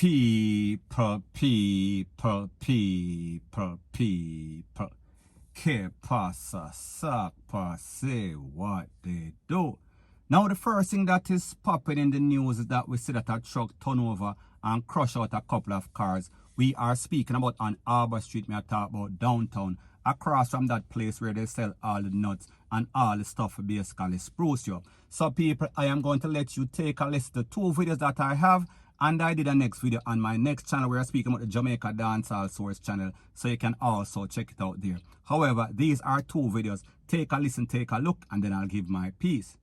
People. Que pasa, sakpa, say what they do. Now the first thing that is popping in the news is that we see that a truck turn over and crush out a couple of cars. We are speaking about on Arbor Street, me I talk about downtown, across from that place where they sell all the nuts and all the stuff for basically spruce you up. So people, I am going to let you take a listen to two videos that I have, and I did a next video on my next channel where I'm speaking about the Jamaica Dancehall Source channel, so you can also check it out there. However, these are two videos. Take a listen, take a look, and then I'll give my piece.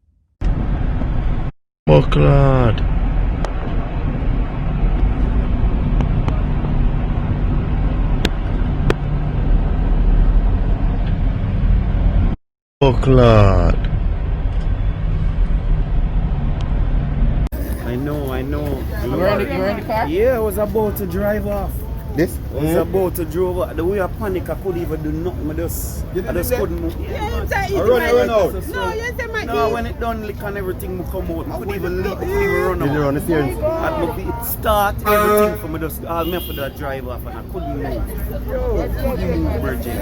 Oh, Lord. Oh, Lord. I know. You were in the car? Yeah, I was about to drive off. This? I was about to drive off. The way I panic, I couldn't even do nothing. I just couldn't move. run out. No, you said my No, when it done, lick and everything will come out. I couldn't even leave, I couldn't even run Did you out. run the steering? It start everything for me, just all me for that drive off, and I couldn't move. Virgin.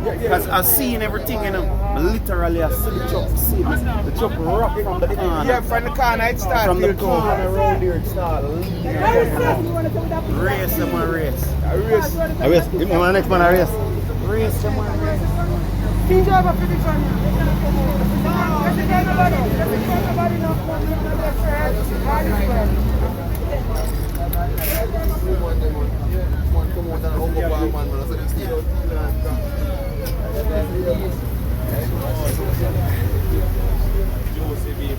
Because I seen everything, you know. Literally, I see the truck rock from the corner. Yeah, from the corner it started. From the corner around there, it started. Race, someone race. I race. Give me my next man, I race. Race, someone race. King driver for this one.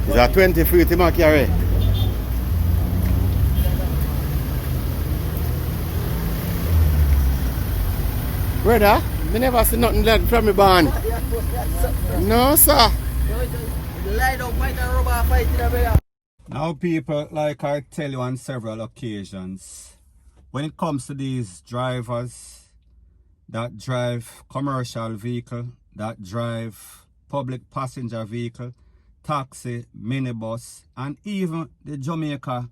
Is that 20 free to carry? Brother, me never see nothing like from me band. No, sir. Now people, like I tell you on several occasions, when it comes to these drivers that drive commercial vehicle, that drive public passenger vehicle, taxi, minibus, and even the Jamaica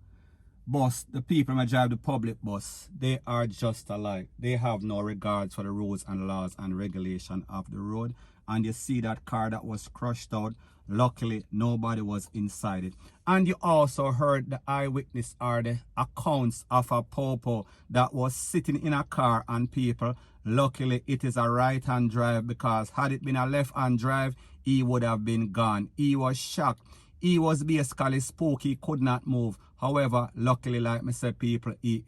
bus, the people that drive the public bus, they are just alike. They have no regards for the rules and laws and regulation of the road. And you see that car that was crushed out, luckily nobody was inside it. And you also heard the eyewitness or the accounts of a popo that was sitting in a car, and people, luckily it is a right-hand drive, because had it been a left-hand drive, he would have been gone. He was shocked. He was basically spooky, he could not move. However, luckily, like I said, people, he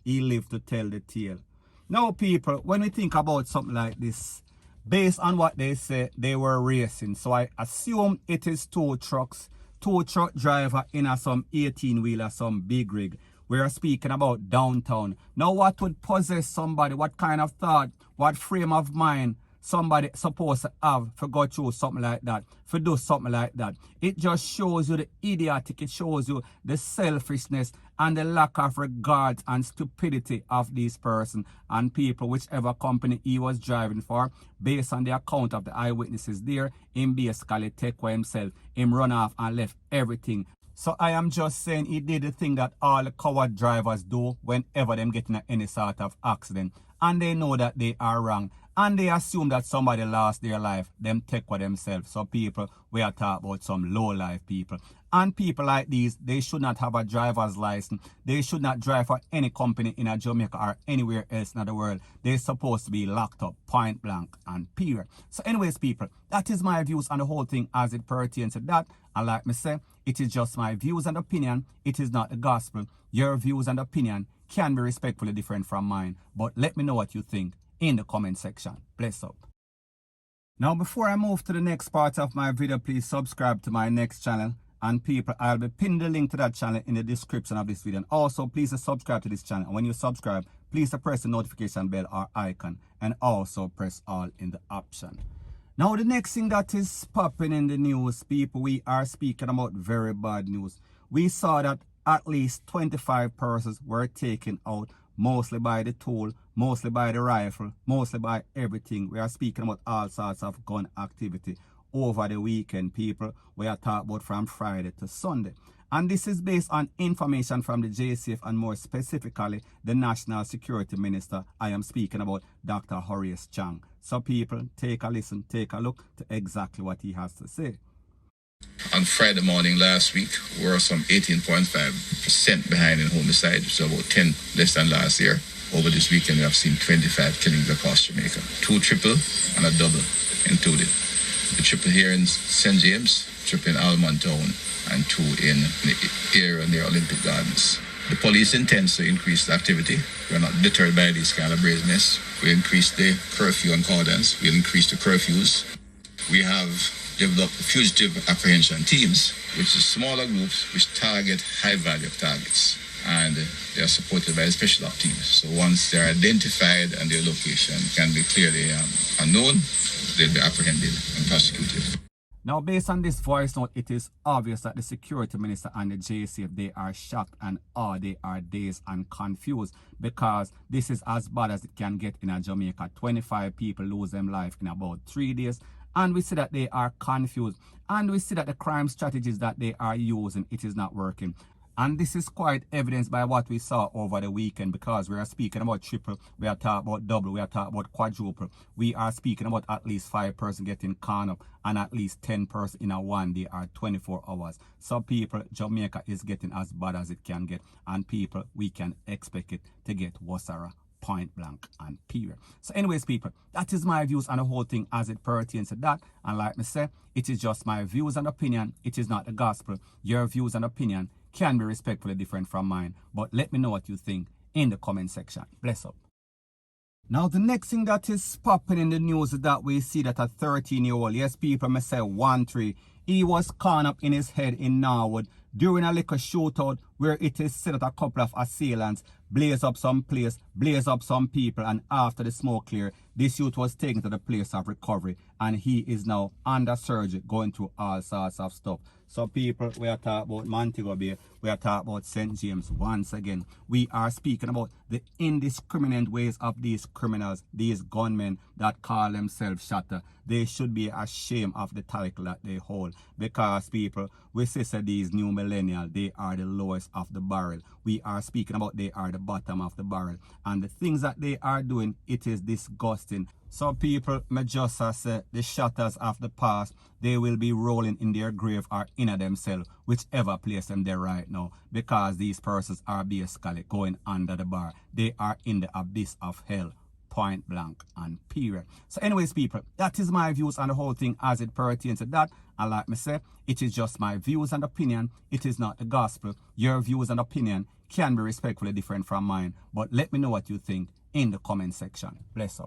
lived to tell the tale. Now, people, when we think about something like this, based on what they say, they were racing. So I assume it is two truck driver in a some 18-wheeler, some big rig. We're speaking about downtown. Now, what would possess somebody? What kind of thought? What frame of mind somebody supposed to have for go through something like that, for do something like that? It just shows you the idiotic, it shows you the selfishness and the lack of regard and stupidity of this person and people, whichever company he was driving for. Based on the account of the eyewitnesses there, him basically take for himself, him run off and left everything. So I am just saying he did the thing that all the coward drivers do whenever them get in any sort of accident, and they know that they are wrong. And they assume that somebody lost their life, them take for themselves. So people, we are talking about some low life people. And people like these, they should not have a driver's license. They should not drive for any company in a Jamaica or anywhere else in the world. They're supposed to be locked up, point blank and period. So anyways, people, that is my views on the whole thing as it pertains to that. And like me say, it is just my views and opinion. It is not the gospel. Your views and opinion can be respectfully different from mine. But let me know what you think in the comment section. Bless up. Now, before I move to the next part of my video, please subscribe to my next channel. And people, I'll be pinning the link to that channel in the description of this video. And also, please subscribe to this channel. And when you subscribe, please press the notification bell or icon. And also press all in the option. Now, the next thing that is popping in the news, people, we are speaking about very bad news. We saw that at least 25 persons were taken out, mostly by the tool, mostly by the rifle, mostly by everything. We are speaking about all sorts of gun activity over the weekend, people. We are talking about from Friday to Sunday. And this is based on information from the JCF and more specifically the National Security Minister. I am speaking about Dr. Horace Chang. So people, take a listen, take a look to exactly what he has to say. On Friday morning last week, we were some 18.5% behind in homicide, so about 10 less than last year. Over this weekend, we have seen 25 killings across Jamaica. 2 triple and a double included. The triple here in St. James, triple in Almond Town, and 2 in the area near Olympic Gardens. The police intends to increase the activity. We're not deterred by this kind of brazenness. We increase the curfew and cordons. We'll increase the curfews. We have developed fugitive apprehension teams, which is smaller groups which target high value targets. And they are supported by special ops teams. So once they're identified and their location can be clearly unknown, they'll be apprehended and prosecuted. Now, based on this voice note, it is obvious that the Security Minister and the JCF, they are shocked and they are dazed and confused, because this is as bad as it can get in Jamaica. 25 people lose their life in about 3 days. And we see that they are confused. And we see that the crime strategies that they are using, it is not working. And this is quite evidenced by what we saw over the weekend, because we are speaking about triple, we are talking about double, we are talking about quadruple. We are speaking about at least 5 persons getting caught up and at least 10 persons in a one day or 24 hours. So people, Jamaica is getting as bad as it can get. And people, we can expect it to get worse, point blank and period. So anyways, people, that is my views on the whole thing as it pertains to that. And like me say, it is just my views and opinion. It is not the gospel. Your views and opinion can be respectfully different from mine, but let me know what you think in the comment section. Bless up. Now, the next thing that is popping in the news is that we see that a 13-year-old, yes, people may say 1-3, he was caught up in his head in Norwood during a liquor shootout where it is said that a couple of assailants blaze up some place, blaze up some people, and after the smoke clear, this youth was taken to the place of recovery, and he is now under surgery, going through all sorts of stuff. So people, we are talking about Montego Bay, we are talking about St. James once again. We are speaking about the indiscriminate ways of these criminals, these gunmen that call themselves shatter. They should be ashamed of the title that they hold, because people, we say these new millennials, they are the lowest of the barrel. We are speaking about they are the bottom of the barrel, and the things that they are doing, it is disgusting. So people, may just say the shatters of the past, they will be rolling in their grave or in themselves, whichever place them there right now, because these persons are basically going under the bar. They are in the abyss of hell, point blank and period. So anyways, people, that is my views on the whole thing as it pertains to that. And like me say, it is just my views and opinion. It is not the gospel. Your views and opinion can be respectfully different from mine, but let me know what you think in the comment section. Bless up.